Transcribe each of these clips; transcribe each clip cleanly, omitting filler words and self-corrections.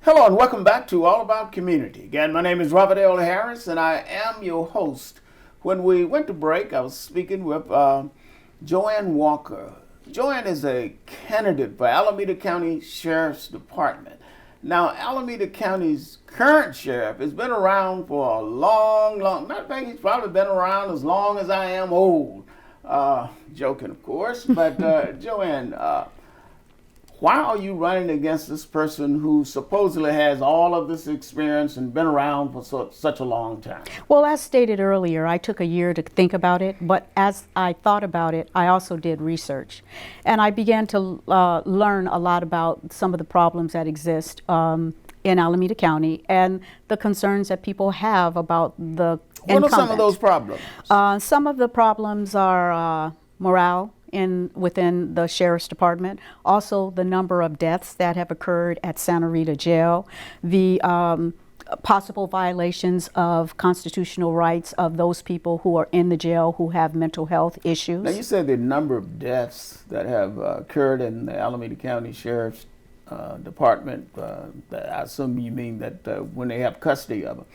Hello and welcome back to All About Community. Again, my name is Robert L. Harris and I am your host. When we went to break, I was speaking with JoAnn Walker. JoAnn is a candidate for Alameda County Sheriff's Department. Now, Alameda County's current sheriff has been around for a long, matter of fact, he's probably been around as long as I am old. Joking, of course, but JoAnn, why are you running against this person who supposedly has all of this experience and been around for such a long time? Well, as stated earlier, I took a year to think about it, but as I thought about it, I also did research. And I began to learn a lot about some of the problems that exist in Alameda County and the concerns that people have about the What are some of those problems? Some of the problems are morale within the Sheriff's Department, also the number of deaths that have occurred at Santa Rita Jail, the possible violations of constitutional rights of those people who are in the jail who have mental health issues. Now, you said the number of deaths that have occurred in the Alameda County Sheriff's Department, I assume you mean that when they have custody of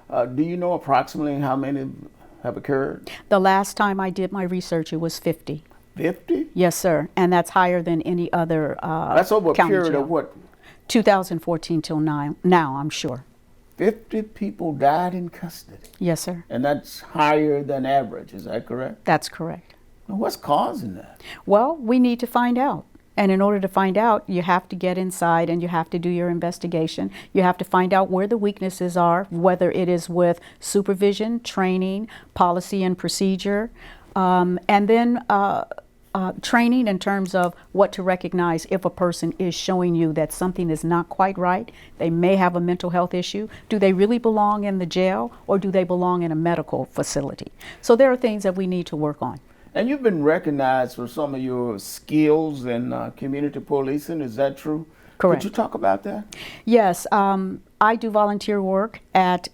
them. Do you know approximately how many have occurred? The last time I did my research, it was 50. 50? Yes, sir, and that's higher than any other That's over a county period jail. of what? 2014 till now, I'm sure. 50 people died in custody. Yes, sir. And that's higher than average, is that correct? That's correct. Now, what's causing that? Well, we need to find out. And in order to find out, you have to get inside and you have to do your investigation. You have to find out where the weaknesses are, whether it is with supervision, training, policy and procedure, and then training in terms of what to recognize if a person is showing you that something is not quite right. They may have a mental health issue. Do they really belong in the jail or do they belong in a medical facility? So there are things that we need to work on. And you've been recognized for some of your skills in community policing, is that true? Correct. Could you talk about that? Yes, I do volunteer work at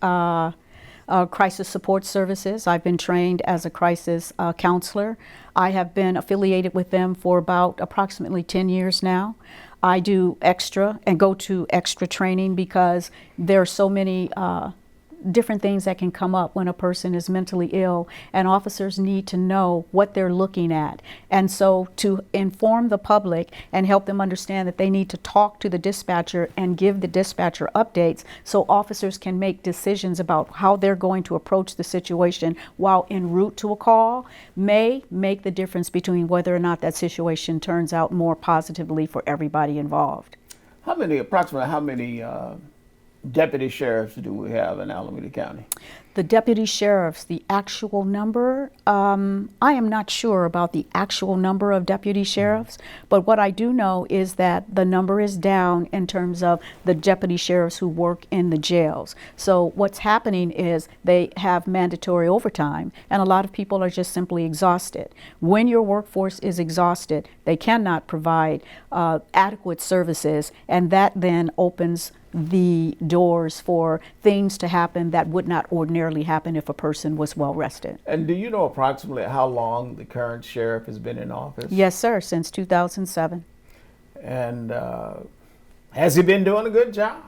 crisis support services. I've been trained as a crisis counselor. I have been affiliated with them for about approximately 10 years now. I do extra and go to extra training because there are so many different things that can come up when a person is mentally ill, and officers need to know what they're looking at. And so to inform the public and help them understand that they need to talk to the dispatcher and give the dispatcher updates so officers can make decisions about how they're going to approach the situation while en route to a call may make the difference between whether or not that situation turns out more positively for everybody involved. Approximately how many deputy sheriffs do we have in Alameda County? The deputy sheriffs, the actual number, I am not sure about the actual number of deputy sheriffs, but what I do know is that the number is down in terms of the deputy sheriffs who work in the jails. So what's happening is they have mandatory overtime, and a lot of people are just simply exhausted. When your workforce is exhausted, they cannot provide adequate services, and that then opens the doors for things to happen that would not ordinarily happen if a person was well rested. And do you know approximately how long the current sheriff has been in office? Yes, sir, since 2007. And has he been doing a good job?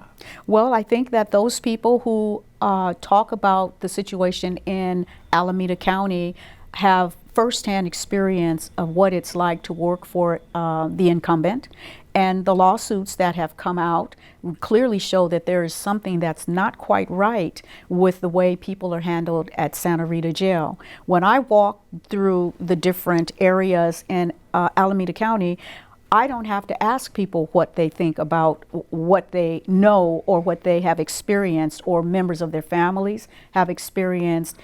Well, I think that those people who talk about the situation in Alameda County have firsthand experience of what it's like to work for the incumbent. And the lawsuits that have come out clearly show that there is something that's not quite right with the way people are handled at Santa Rita Jail. When I walk through the different areas in Alameda County, I don't have to ask people what they think about what they know or what they have experienced or members of their families have experienced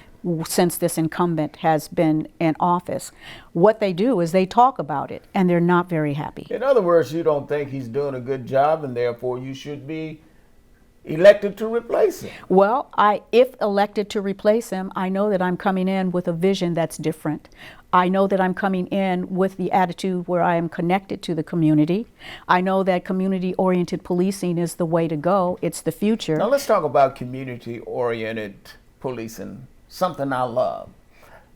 since this incumbent has been in office. What they do is they talk about it, and they're not very happy. In other words, you don't think he's doing a good job, and therefore you should be elected to replace him. Well, if elected to replace him, I know that I'm coming in with a vision that's different. I know that I'm coming in with the attitude where I am connected to the community. I know that community-oriented policing is the way to go. It's the future. Now let's talk about community-oriented policing, something I love.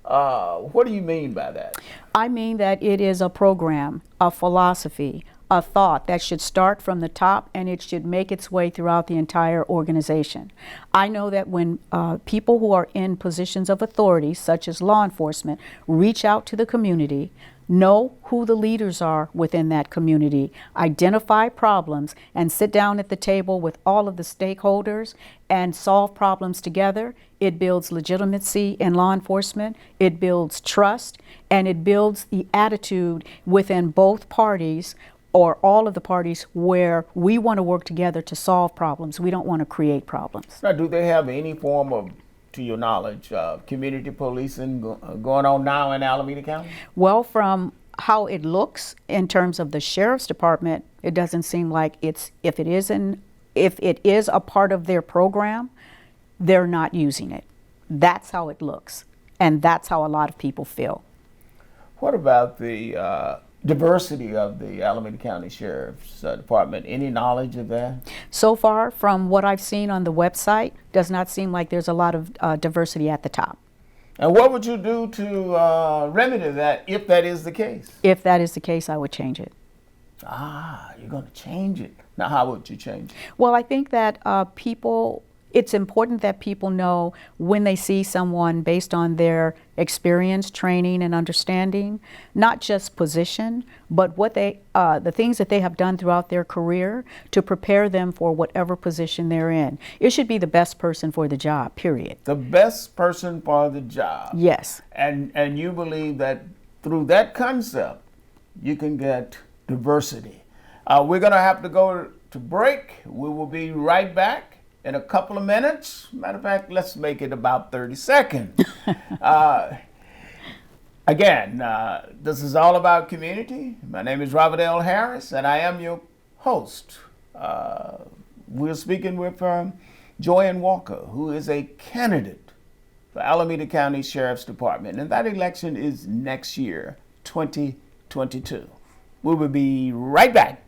What do you mean by that? I mean that it is a program, a philosophy, a thought that should start from the top and it should make its way throughout the entire organization. I know that when people who are in positions of authority, such as law enforcement, reach out to the community, know who the leaders are within that community, identify problems, and sit down at the table with all of the stakeholders and solve problems together, it builds legitimacy in law enforcement, it builds trust, and it builds the attitude within both parties or all of the parties where we want to work together to solve problems. We don't want to create problems. Now, do they have any form of, to your knowledge, community policing going on now in Alameda County? Well, from how it looks in terms of the sheriff's department, it doesn't seem like if it is a part of their program, they're not using it. That's how it looks, and that's how a lot of people feel. What about the diversity of the Alameda County Sheriff's Department? Any knowledge of that? So far, from what I've seen on the website, does not seem like there's a lot of diversity at the top. And what would you do to remedy that if that is the case? If that is the case, I would change it. Ah, you're going to change it. Now, how would you change it? Well, I think that it's important that people know when they see someone based on their experience, training, and understanding, not just position, but what the things that they have done throughout their career to prepare them for whatever position they're in. It should be the best person for the job, period. The best person for the job. Yes. And you believe that through that concept, you can get diversity. We're going to have to go to break. We will be right back in a couple of minutes. Matter of fact, let's make it about 30 seconds. Again, this is all about community. My name is Robert L. Harris, and I am your host. We're speaking with JoAnn Walker, who is a candidate for Alameda County Sheriff's Department, and that election is next year, 2022. We will be right back.